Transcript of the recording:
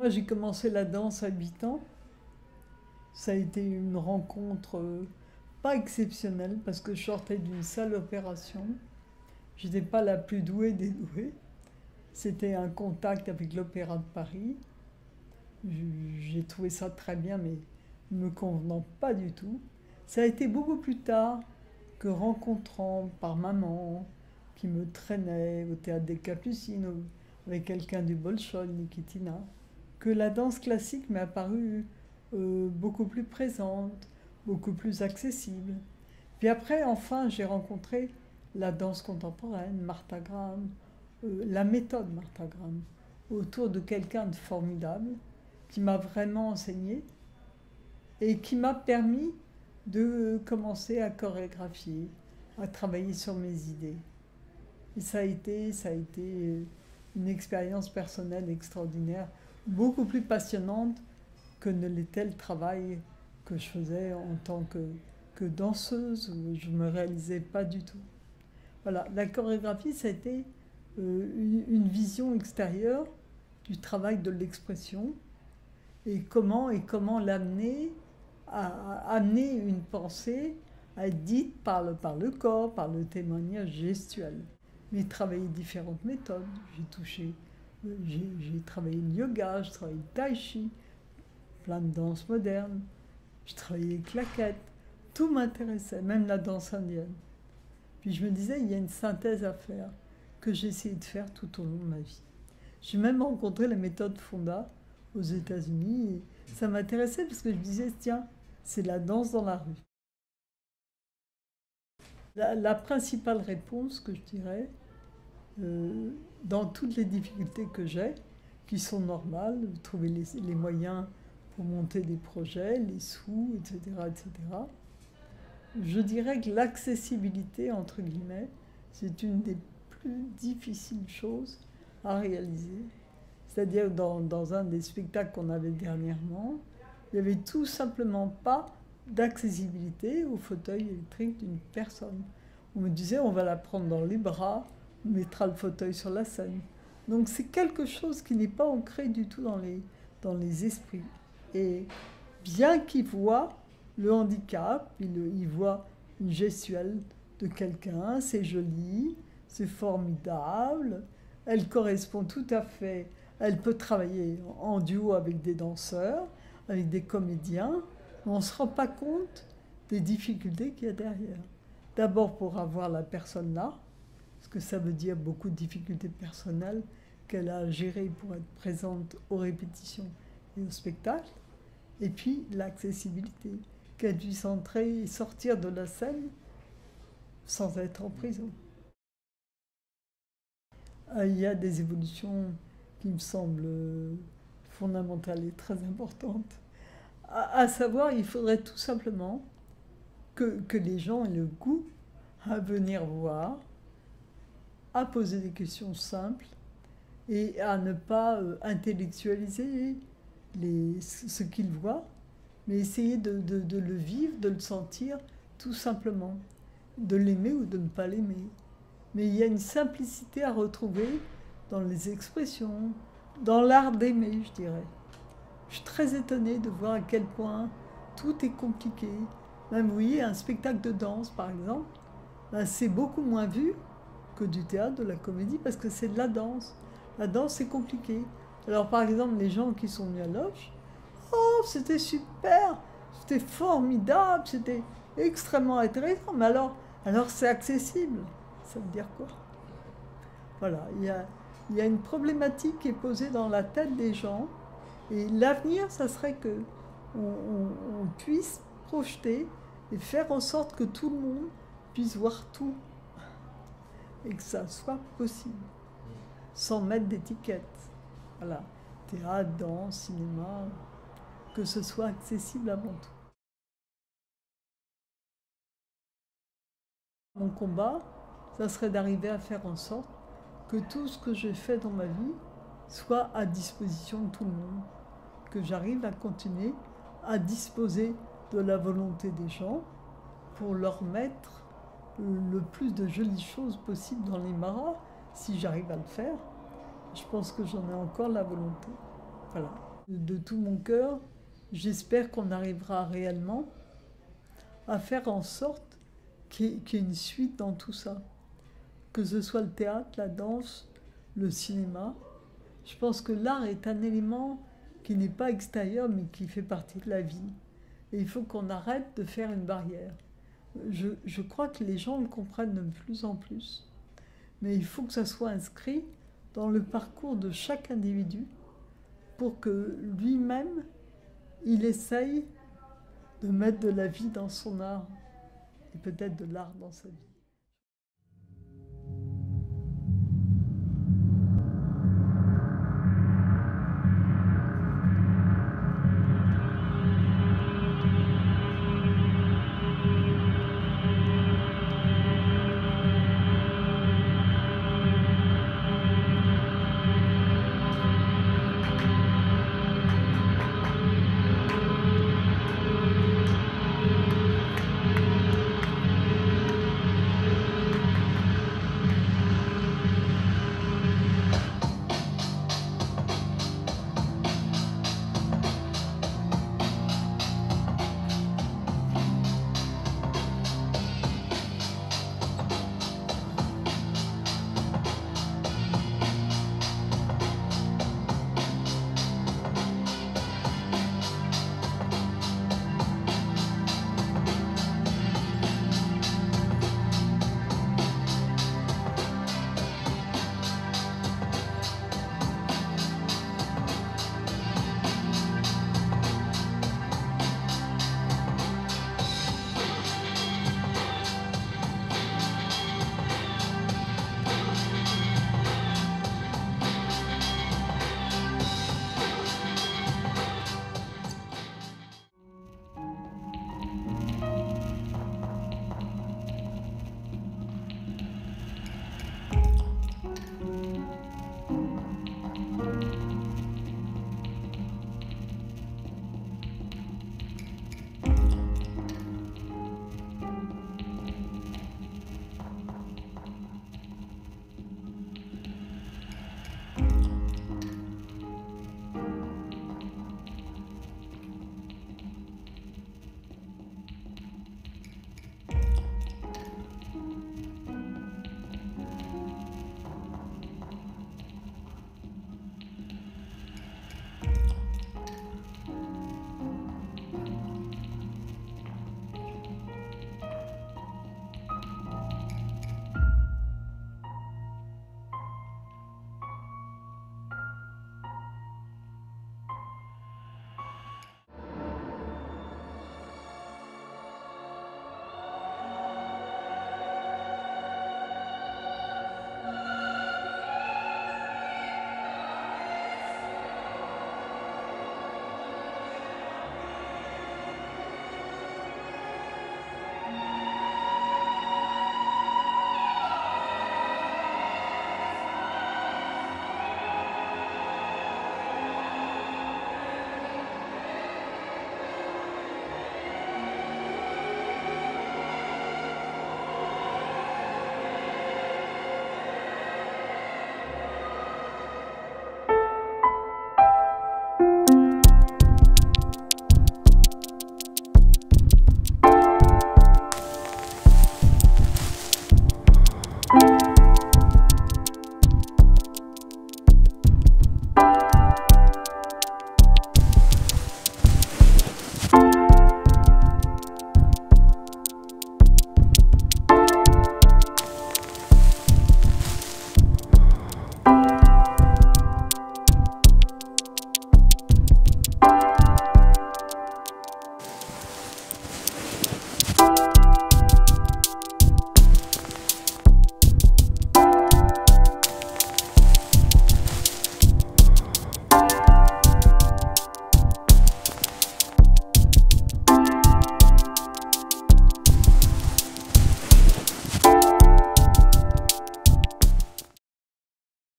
Moi, j'ai commencé la danse à 8 ans. Ça a été une rencontre pas exceptionnelle parce que je sortais d'une sale opération. Je n'étais pas la plus douée des douées. C'était un contact avec l'Opéra de Paris. J'ai trouvé ça très bien, mais ne me convenant pas du tout. Ça a été beaucoup plus tard que rencontrant par maman, qui me traînait au théâtre des Capucines avec quelqu'un du Bolchoï, Nikitina, que la danse classique m'est apparue beaucoup plus présente, beaucoup plus accessible. Puis après, enfin, j'ai rencontré la danse contemporaine, Martha Graham, la méthode Martha Graham, autour de quelqu'un de formidable qui m'a vraiment enseigné et qui m'a permis de commencer à chorégraphier, à travailler sur mes idées. Et ça a été une expérience personnelle extraordinaire, beaucoup plus passionnante que ne l'était le travail que je faisais en tant que danseuse, où je ne me réalisais pas du tout. Voilà, la chorégraphie, ça a été une vision extérieure du travail de l'expression et comment l'amener à amener une pensée à être dite par le corps, par le témoignage gestuel. Mais travailler différentes méthodes. J'ai travaillé le yoga, j'ai travaillé le tai chi, plein de danses modernes, je travaillais les claquettes, tout m'intéressait, même la danse indienne. Puis je me disais, il y a une synthèse à faire que j'ai essayé de faire tout au long de ma vie. J'ai même rencontré la méthode Fonda aux États-Unis et ça m'intéressait parce que je disais, tiens, c'est la danse dans la rue. La principale réponse que je dirais, dans toutes les difficultés que j'ai, qui sont normales, trouver les moyens pour monter des projets, les sous, etc., etc., je dirais que l'accessibilité, entre guillemets, c'est une des plus difficiles choses à réaliser. C'est-à-dire dans un des spectacles qu'on avait dernièrement, il n'y avait tout simplement pas d'accessibilité au fauteuil électrique d'une personne. On me disait, on va la prendre dans les bras, on mettra le fauteuil sur la scène. Donc c'est quelque chose qui n'est pas ancré du tout dans les esprits. Et bien qu'ils voient le handicap, ils voient une gestuelle de quelqu'un, c'est joli, c'est formidable, elle correspond tout à fait, elle peut travailler en duo avec des danseurs, avec des comédiens, mais on ne se rend pas compte des difficultés qu'il y a derrière. D'abord pour avoir la personne là, parce que ça veut dire beaucoup de difficultés personnelles qu'elle a à gérer pour être présente aux répétitions et au spectacle, et puis l'accessibilité, qu'elle puisse entrer et sortir de la scène sans être en prison. Il y a des évolutions qui me semblent fondamentales et très importantes. À savoir, il faudrait tout simplement que les gens aient le goût à venir voir, à poser des questions simples et à ne pas intellectualiser ce qu'ils voient, mais essayer de le vivre, de le sentir tout simplement, de l'aimer ou de ne pas l'aimer. Mais il y a une simplicité à retrouver dans les expressions, dans l'art d'aimer, je dirais. Je suis très étonnée de voir à quel point tout est compliqué. Même, vous voyez, un spectacle de danse, par exemple, ben, c'est beaucoup moins vu que du théâtre, de la comédie, parce que c'est de la danse. La danse, c'est compliqué. Alors, par exemple, les gens qui sont venus à Loche, oh, c'était super, c'était formidable, c'était extrêmement intéressant. Mais alors c'est accessible. Ça veut dire quoi? Voilà, il y a une problématique qui est posée dans la tête des gens. Et l'avenir, ça serait que on puisse projeter et faire en sorte que tout le monde puisse voir tout. Et que ça soit possible. Sans mettre d'étiquette. Voilà. Théâtre, danse, cinéma, que ce soit accessible avant tout. Mon combat, ça serait d'arriver à faire en sorte que tout ce que j'ai fait dans ma vie soit à disposition de tout le monde. Que j'arrive à continuer à disposer de la volonté des gens pour leur mettre le plus de jolies choses possibles dans les maras, si j'arrive à le faire. Je pense que j'en ai encore la volonté. Voilà. De tout mon cœur, j'espère qu'on arrivera réellement à faire en sorte qu'il y ait une suite dans tout ça. Que ce soit le théâtre, la danse, le cinéma. Je pense que l'art est un élément qui n'est pas extérieur mais qui fait partie de la vie. Et il faut qu'on arrête de faire une barrière. Je crois que les gens le comprennent de plus en plus. Mais il faut que ça soit inscrit dans le parcours de chaque individu pour que lui-même, il essaye de mettre de la vie dans son art et peut-être de l'art dans sa vie.